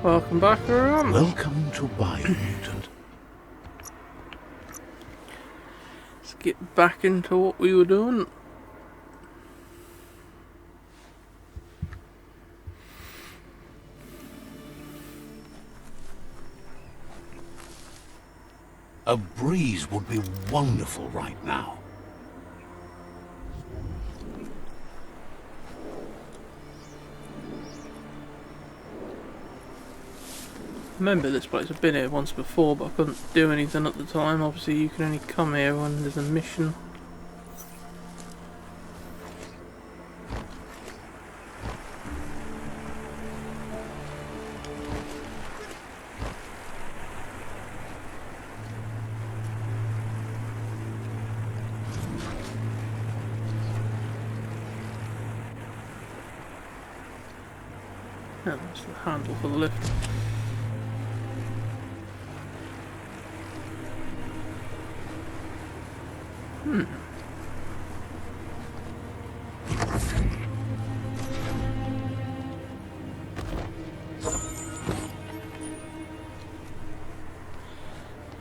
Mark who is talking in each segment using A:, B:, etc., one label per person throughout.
A: Welcome back, everyone.
B: Welcome to Biomutant.
A: Let's get back into what we were doing.
B: A breeze would be wonderful right now.
A: Remember this place, I've been here once before, but I couldn't do anything at the time. Obviously you can only come here when there's a mission. Yeah, that's the handle for the lift.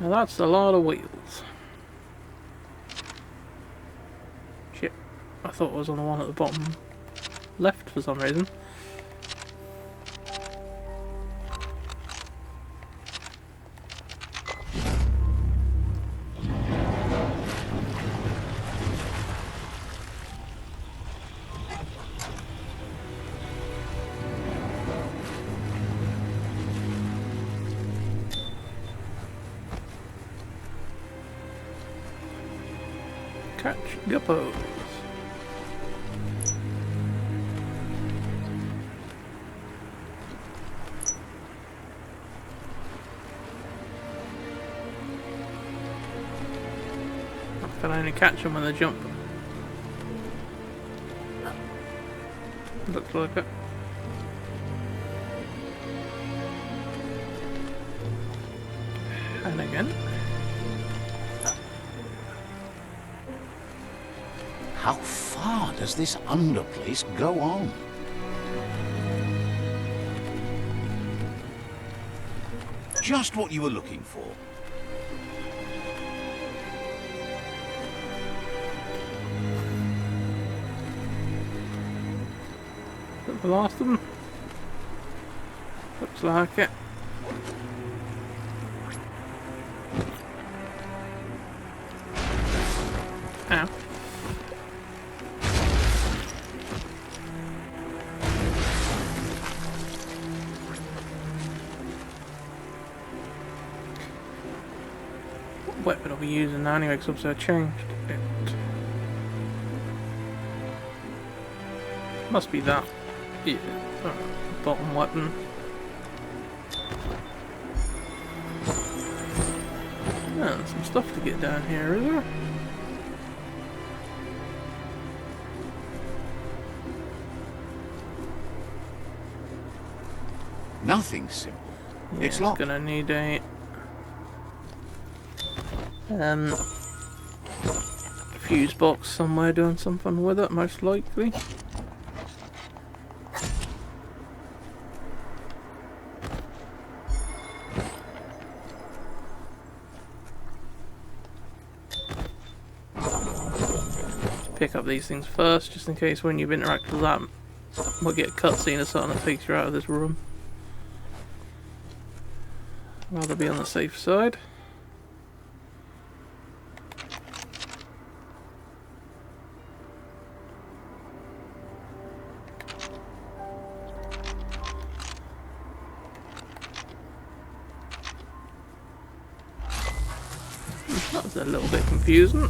A: Now that's a lot of wheels. Shit, I thought it was on the one at the bottom left for some reason. Catch guppos. I can only catch them when they jump. Looks like it. And again.
B: How far does this underplace go on? Just what you were looking for.
A: Is that the last of them? Looks like it. Ow. What weapon are we using now anyway, because obviously I changed it. Must be that. Yeah. Bottom weapon. Yeah, there's some stuff to get down here, is there?
B: Nothing simple.
A: Yeah,
B: It's locked.
A: Gonna need a fuse box somewhere doing something with it, most likely. Pick up these things first, just in case when you've interacted with that, we'll get a cutscene or something that takes you out of this room. Rather be on the safe side. That was a little bit confusing.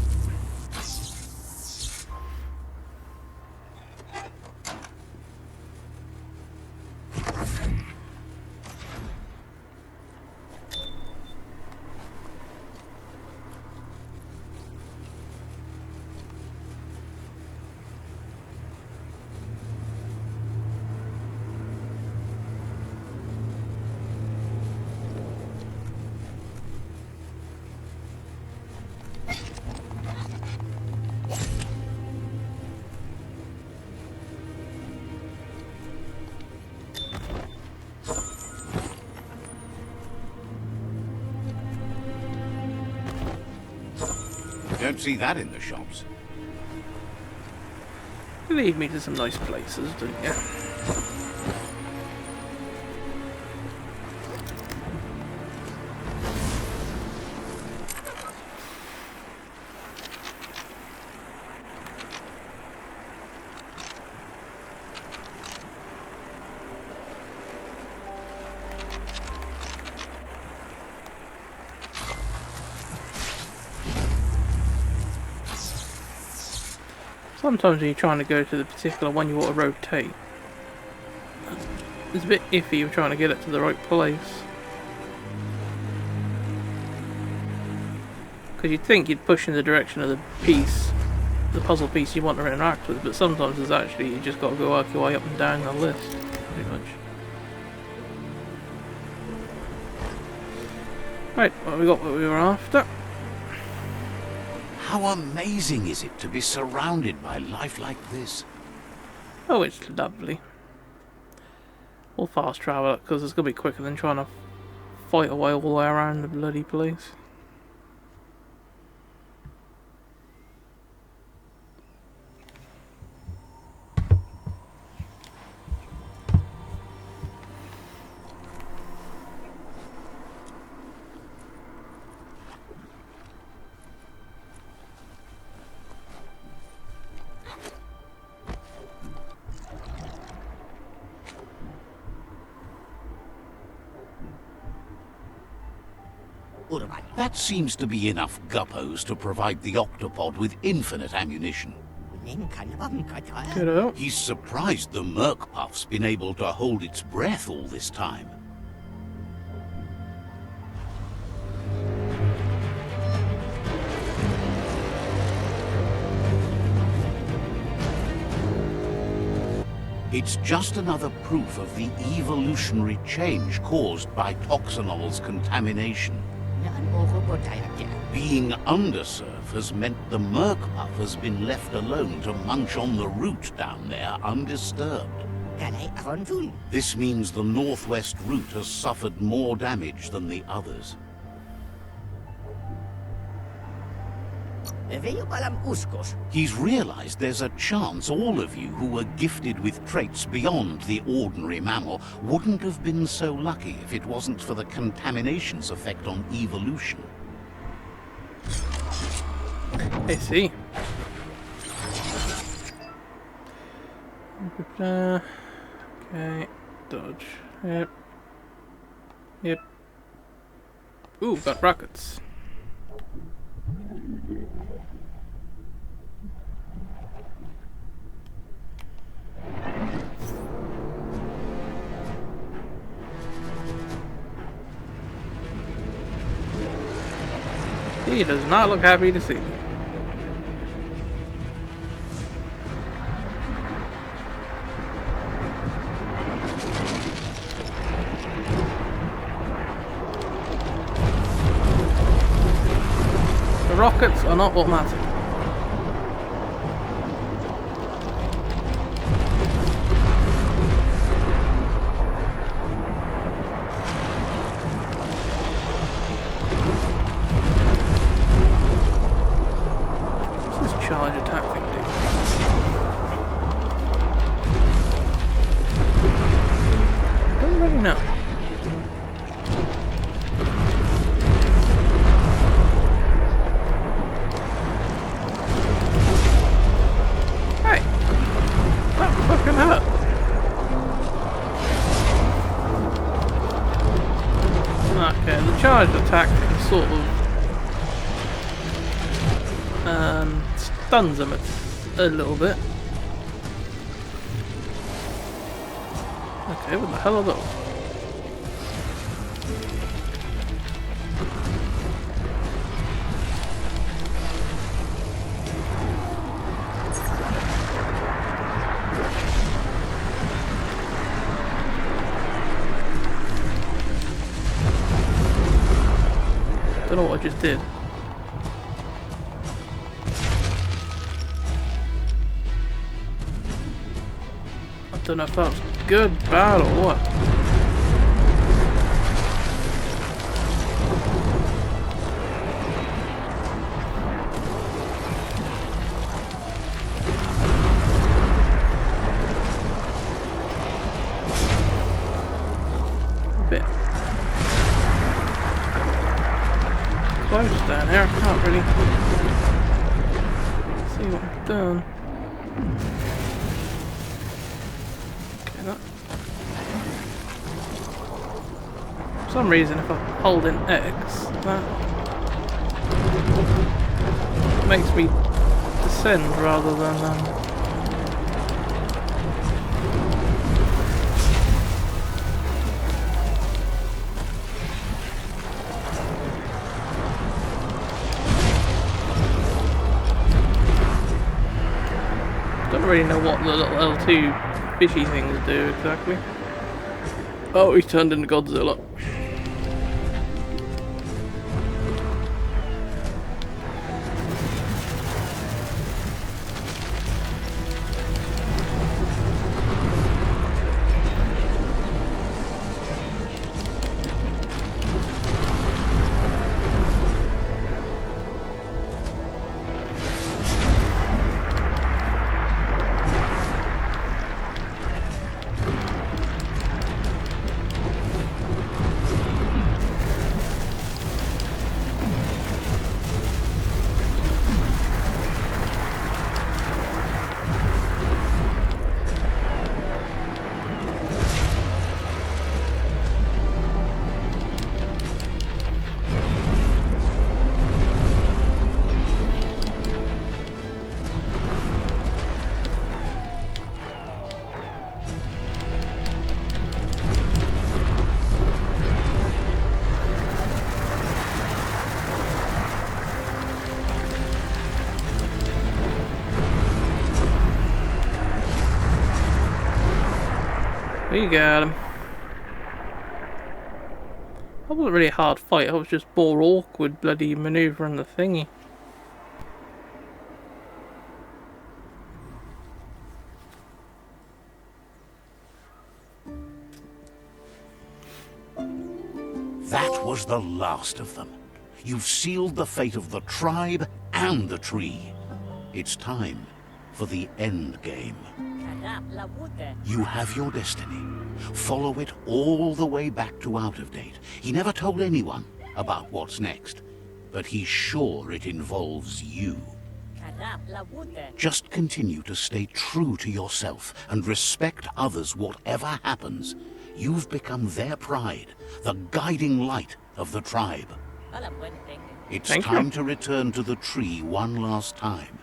B: don't see that in the shops.
A: You lead me to some nice places, don't you? Sometimes when you're trying to go to the particular one you want to rotate, it's a bit iffy you're trying to get it to the right place. Because you'd think you'd push in the direction of the piece, the puzzle piece you want to interact with, but sometimes it's actually you just got to go work your way up and down the list, pretty much. Right, well, we got what we were after.
B: How amazing is it to be surrounded by life like this?
A: Oh, it's lovely. We'll fast travel it because it's going to be quicker than trying to fight away all the way around the bloody place.
B: That seems to be enough guppos to provide the octopod with infinite ammunition.
A: Good.
B: He's surprised the Merc Puff's been able to hold its breath all this time. It's just another proof of the evolutionary change caused by Toxanol's contamination. Being undersurf has meant the Merc Puff has been left alone to munch on the route down there undisturbed. This means the northwest route has suffered more damage than the others. He's realized there's a chance all of you who were gifted with traits beyond the ordinary mammal wouldn't have been so lucky if it wasn't for the contamination's effect on evolution.
A: I see. Okay, dodge. Yep. Yep. Ooh, got rockets. He does not look happy to see me. The rockets are not what matter. Charge attack thing do? Don't really know. Hey! That fucking hurt! Okay, the charge attack sort of stuns them a little bit. Okay, what the hell are those? Don't know what I just did. Don't know if that was good, bad, or what. bit close down here. I can't really see what I've done. Okay, that. For some reason, if I hold in X, that makes me descend rather than don't really know what the little L2 fishy things do exactly. Oh, he's turned into Godzilla. We got him. That wasn't really a hard fight, I was just more awkward bloody manoeuvring the thingy.
B: That was the last of them. You've sealed the fate of the tribe and the tree. It's time for the end game. You have your destiny. Follow it all the way back to Out of Date. He never told anyone about what's next, but he's sure it involves you. Just continue to stay true to yourself and respect others whatever happens. You've become their pride, the guiding light of the tribe. It's time to return to the tree one last time.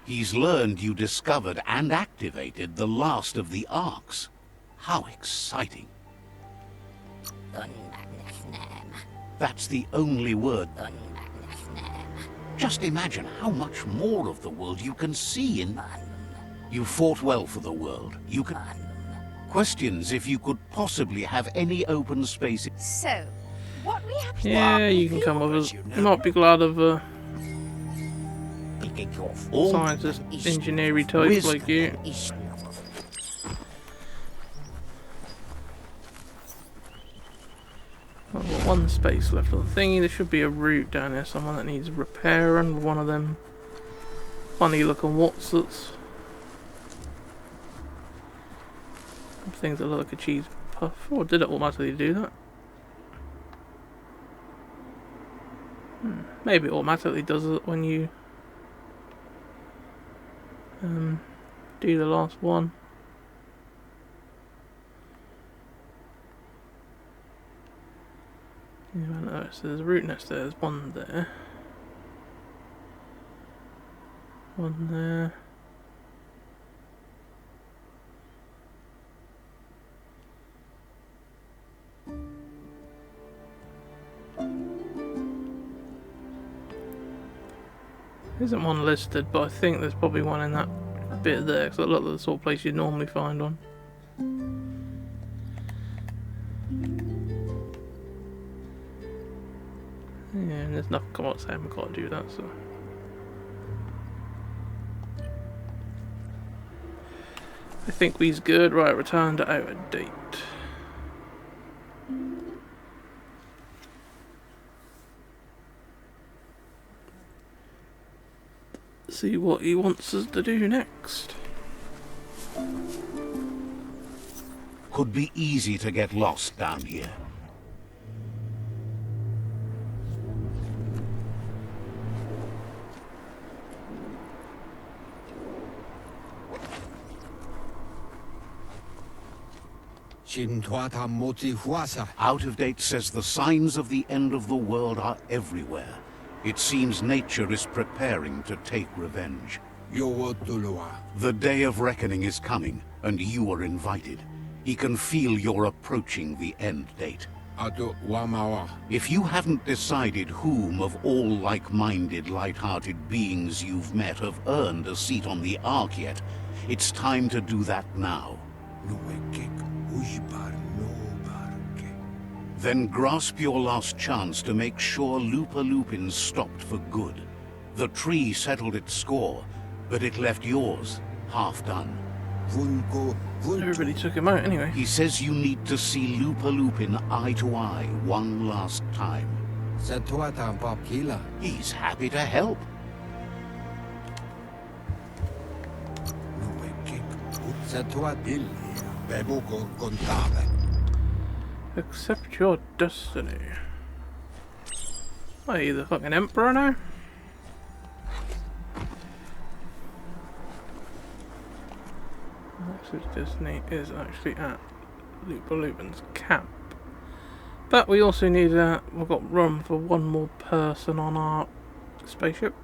B: He's learned you discovered and activated the last of the arcs. How exciting. That's the only word. Just imagine how much more of the world you can see in... You fought well for the world. You can... Questions if you could possibly have any open space...
C: So, what we have to
A: Yeah, you can come with us. You might be glad of scientist, engineering types like you. I've got one space left on the thingy. There should be a route down there, someone that needs repairing with one of them funny looking Watsits. Things that look like a cheese puff. Oh, did it automatically do that? Maybe it automatically does it when you do the last one. Yeah, so there's a route next there. There's one there. One there. There isn't one listed, but I think there's probably one in that bit there, because it looks like the sort of place you'd normally find one. Yeah, and there's nothing come out saying we've got to do that, so... I think we's good. Right, return to Out of Date. See what he wants us to do next.
B: could be easy to get lost down here. Out of Date says the signs of the end of the world are everywhere. It seems nature is preparing to take revenge. The day of reckoning is coming, and you are invited. He can feel you're approaching the end date. If you haven't decided whom of all like-minded, light-hearted beings you've met have earned a seat on the Ark yet, it's time to do that now. Then grasp your last chance to make sure Lupin stopped for good. The tree settled its score, but it left yours half done.
A: Everybody took him out anyway.
B: He says you need to see Lupin eye to eye one last time. He's happy to help.
A: Accept your destiny. Are you the fucking emperor now? Accept destiny is actually at Lupin's camp. But we also need we've got room for one more person on our spaceship.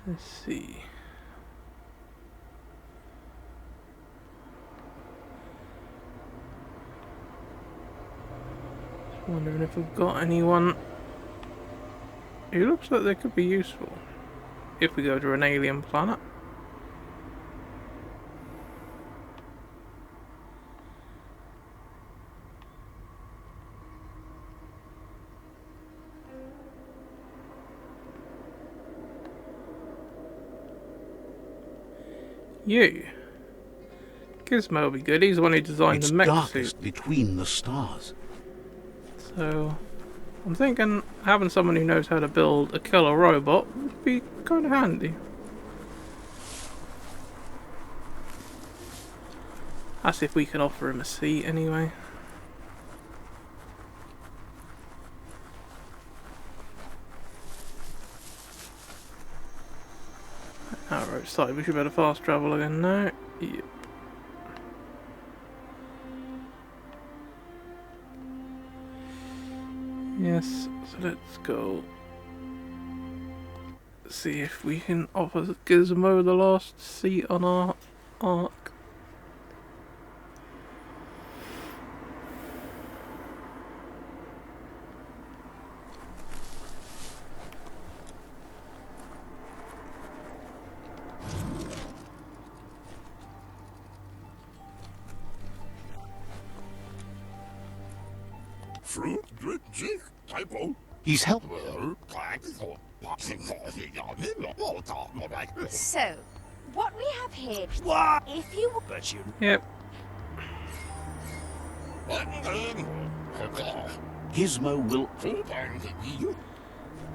A: Let's see. Just wondering if we've got anyone who looks like they could be useful if we go to an alien planet. You. Gizmo will be good. He's the one who designed the mech suit.
B: It's darkest between the stars.
A: So, I'm thinking having someone who knows how to build a killer robot would be kind of handy. That's if we can offer him a seat anyway. Alright, so we should better fast travel again now. Yep. Yes, so let's go see if we can offer Gizmo the last seat on our Ark.
B: He's helping.
C: So, what we have here, if you...
A: Yep.
B: Gizmo will...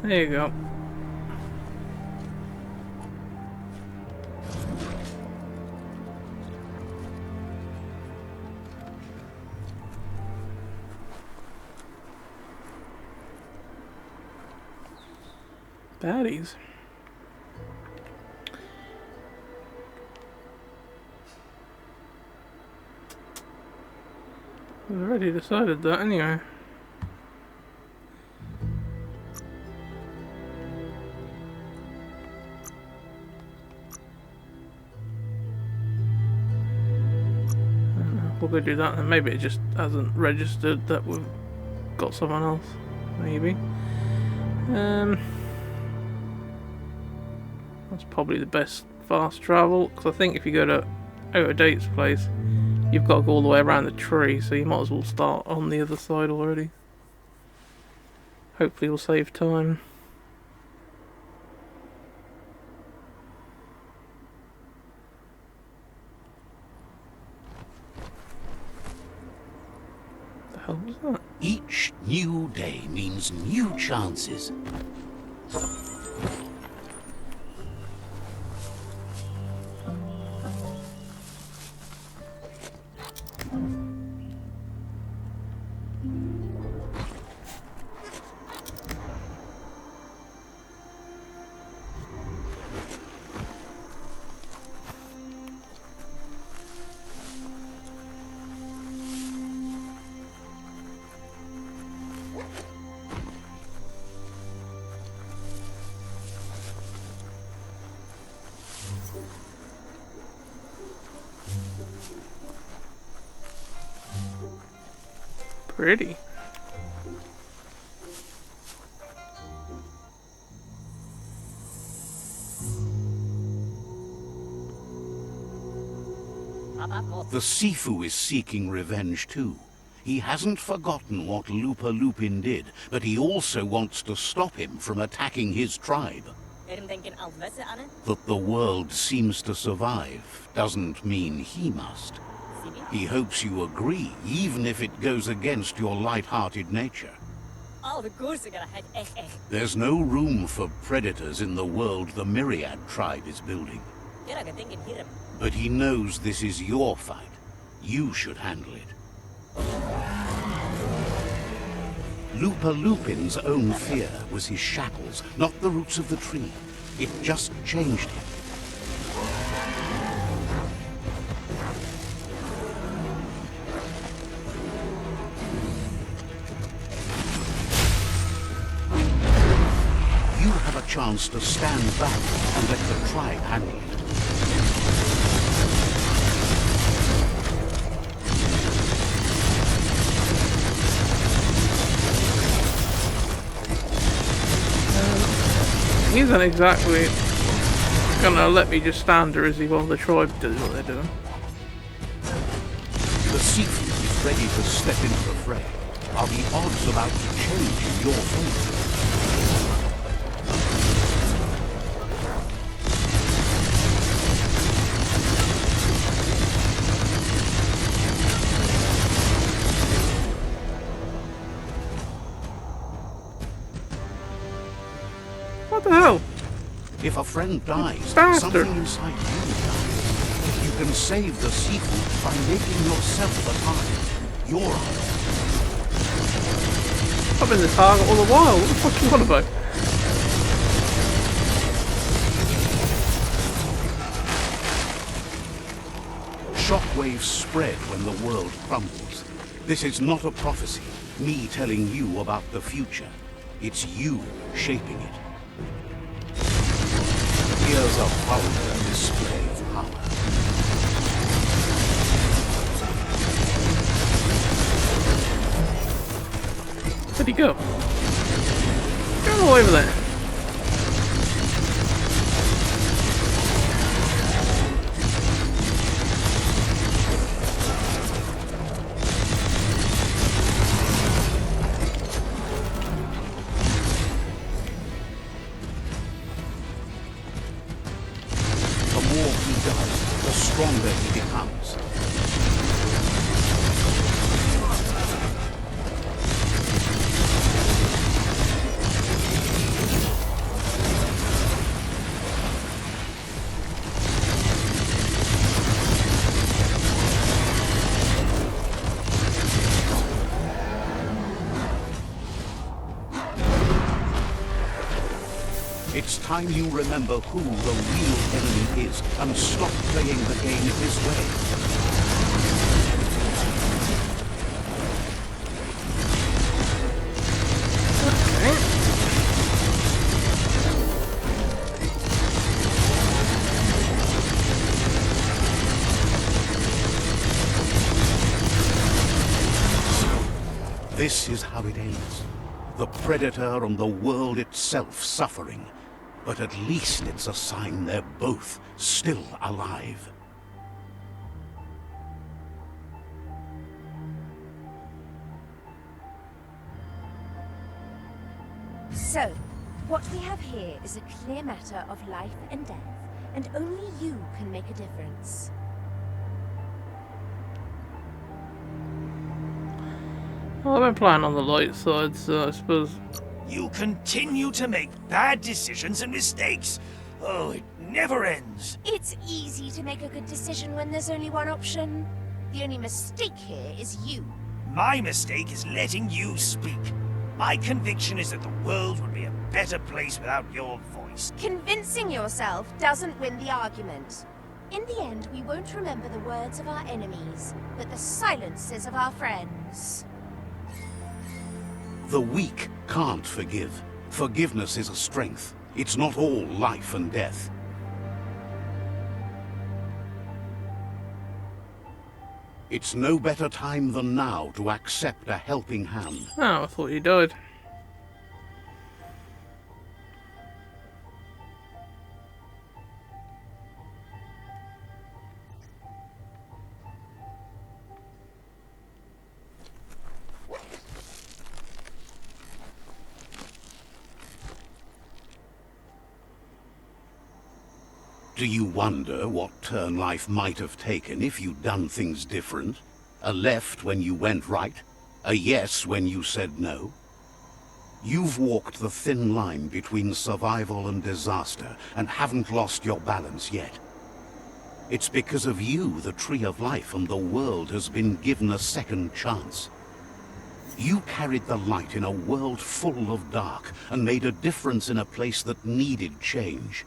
A: There you go. Baddies. We've already decided that anyway. We'll go do that, and maybe it just hasn't registered that we've got someone else. Maybe. That's probably the best fast travel, because I think if you go to Out of Date's place, you've got to go all the way around the tree, so you might as well start on the other side already. Hopefully we'll save time. What the hell was that?
B: Each new day means new chances.
A: Really?
B: The Sifu is seeking revenge too. He hasn't forgotten what Lupa Lupin did, but he also wants to stop him from attacking his tribe. That the world seems to survive doesn't mean he must. He hopes you agree, even if it goes against your light-hearted nature. There's no room for predators in the world the Myriad tribe is building. But he knows this is your fight. You should handle it. Lupa Lupin's own fear was his shackles, not the roots of the tree. It just changed him. You have a chance to stand back and let the tribe handle it.
A: He isn't exactly gonna let me just stand there, is he, while the tribe does what they're doing?
B: The Sifu is ready to step into the fray. Are the odds about to change in your favor?
A: What the hell?
B: If a friend dies,
A: Bastard.
B: something inside you dies. You can save the Sifu by making yourself the target. Your honor.
A: I've been the target all the while. What the fuck you on about?
B: Shockwaves spread when the world crumbles. This is not a prophecy, me telling you about the future. It's you shaping it. Here's a vulgar display of power.
A: Where'd he go? Go all over there.
B: The more he does, the stronger he becomes. It's time you remember who the real enemy is and stop playing the game this way. This is how it ends. The Predator and the world itself suffering. But at least it's a sign they're both still alive.
C: So, what we have here is a clear matter of life and death, and only you can make a difference.
A: Well, I've been playing on the light side, so I suppose.
D: You continue to make bad decisions and mistakes. Oh, it never ends.
C: It's easy to make a good decision when there's only one option. The only mistake here is you.
D: My mistake is letting you speak. My conviction is that the world would be a better place without your voice.
C: Convincing yourself doesn't win the argument. In the end, we won't remember the words of our enemies, but the silences of our friends.
B: The weak can't forgive. Forgiveness is a strength. It's not all life and death. It's no better time than now to accept a helping hand.
A: Oh, I thought you died.
B: Do you wonder what turn life might have taken if you'd done things different? A left when you went right? A yes when you said no? You've walked the thin line between survival and disaster and haven't lost your balance yet. It's because of you the Tree of Life and the world has been given a second chance. You carried the light in a world full of dark and made a difference in a place that needed change.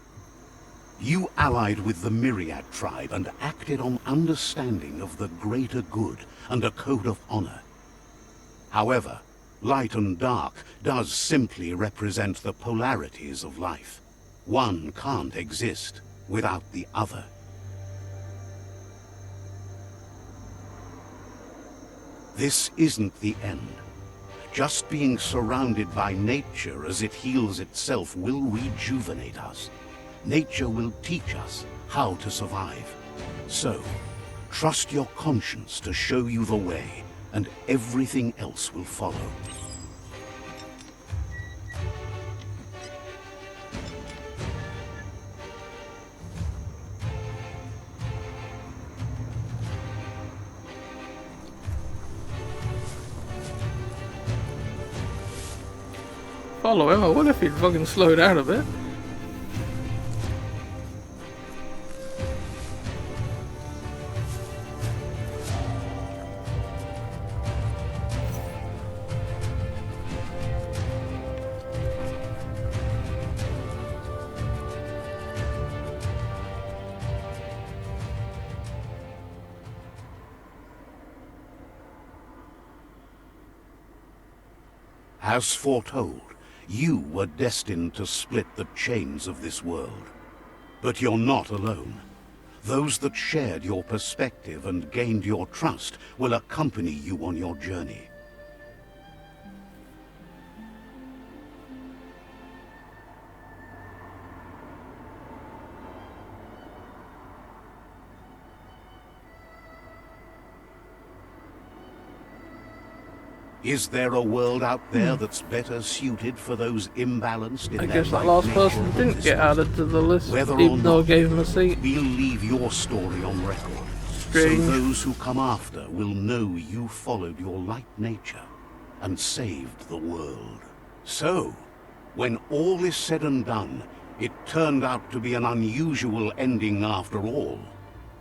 B: You allied with the Myriad tribe and acted on understanding of the greater good and a code of honor. However, light and dark does simply represent the polarities of life. One can't exist without the other. This isn't the end. Just being surrounded by nature as it heals itself will rejuvenate us. Nature will teach us how to survive. So, trust your conscience to show you the way, and everything else will follow.
A: Follow him? I wonder if he'd fucking slow down a bit.
B: As foretold, you were destined to split the chains of this world. But you're not alone. Those that shared your perspective and gained your trust will accompany you on your journey. Is there a world out there that's better suited for those imbalanced in
A: I
B: their
A: guess that
B: right
A: last
B: nature
A: person
B: than
A: didn't
B: this
A: get
B: one?
A: added to the list,
B: Whether or
A: even though I
B: not,
A: gave him a seat.
B: we'll leave your story on record.
A: Strange.
B: So those who come after will know you followed your light nature and saved the world. So, when all is said and done, it turned out to be an unusual ending after all.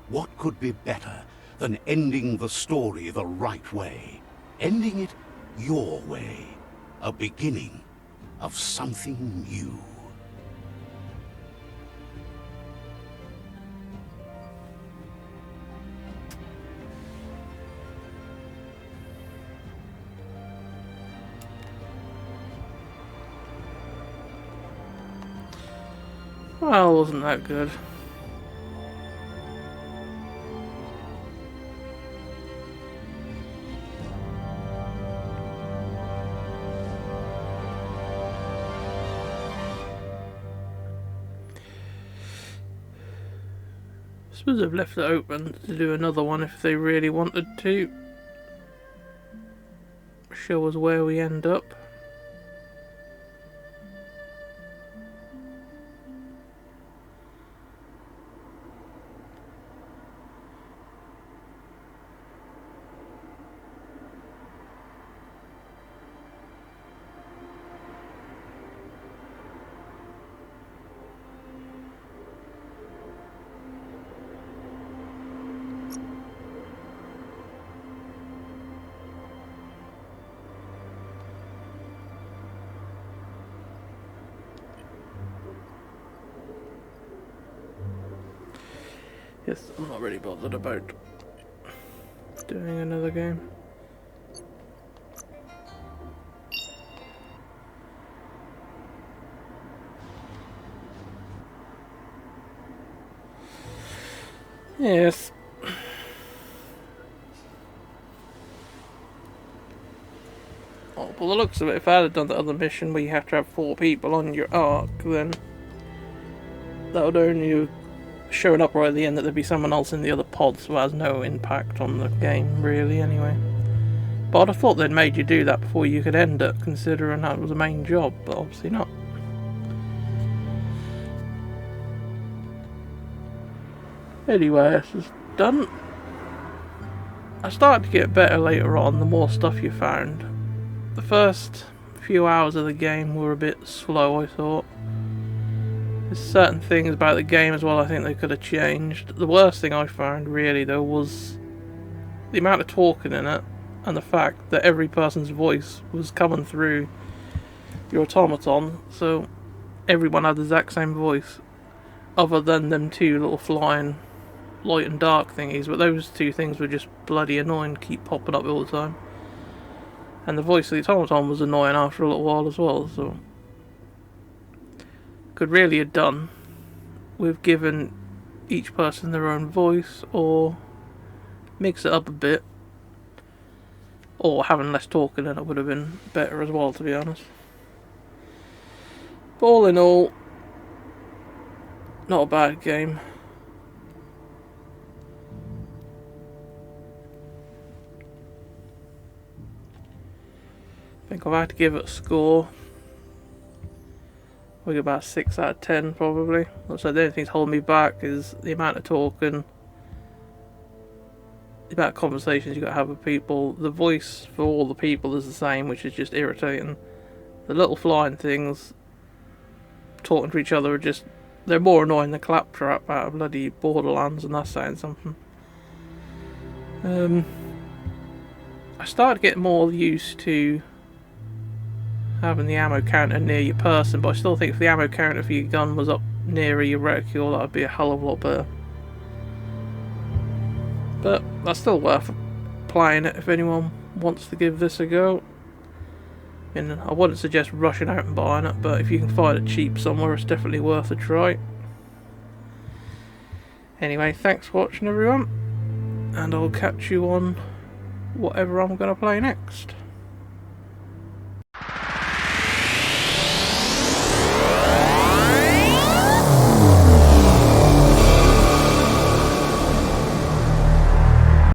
B: What could be better than ending the story the right way? Ending it your way. A beginning of something new.
A: Well, wasn't that good? I suppose they've left it open to do another one if they really wanted to. Show us where we end up. Yes, I'm not really bothered about doing another game. Yes. Well, the looks of it, if I had done the other mission where you have to have 4 people on your arc, then that would only have shown up right at the end that there'd be someone else in the other pod, so it has no impact on the game, really, anyway. But I'd have thought they'd made you do that before you could end it, considering that was the main job, but obviously not. Anyway, this is done. I started to get better later on, the more stuff you found. The first few hours of the game were a bit slow, I thought. There's certain things about the game as well I think they could have changed. The worst thing I found, really, though, was the amount of talking in it, and the fact that every person's voice was coming through your automaton, so everyone had the exact same voice, other than them 2 little flying light and dark thingies, but those 2 things were just bloody annoying, keep popping up all the time. And the voice of the automaton was annoying after a little while as well, so could really have done with giving each person their own voice, or mix it up a bit, or having less talking in it would have been better as well, to be honest. But all in all, not a bad game. I think I've had to give it a score. I'll give about 6 out of 10 probably. So the only thing that's holding me back is the amount of talking, the amount of conversations you got to have with people. The voice for all the people is the same, which is just irritating. The little flying things talking to each other are just, they're more annoying than Claptrap out of bloody Borderlands, and that's saying something. I started getting more used to having the ammo counter near your person, but I still think if the ammo counter for your gun was up nearer your reticule, that would be a hell of a lot better. But that's still worth playing it if anyone wants to give this a go. And I wouldn't suggest rushing out and buying it, but if you can find it cheap somewhere, it's definitely worth a try. Anyway, thanks for watching everyone, and I'll catch you on whatever I'm going to play next.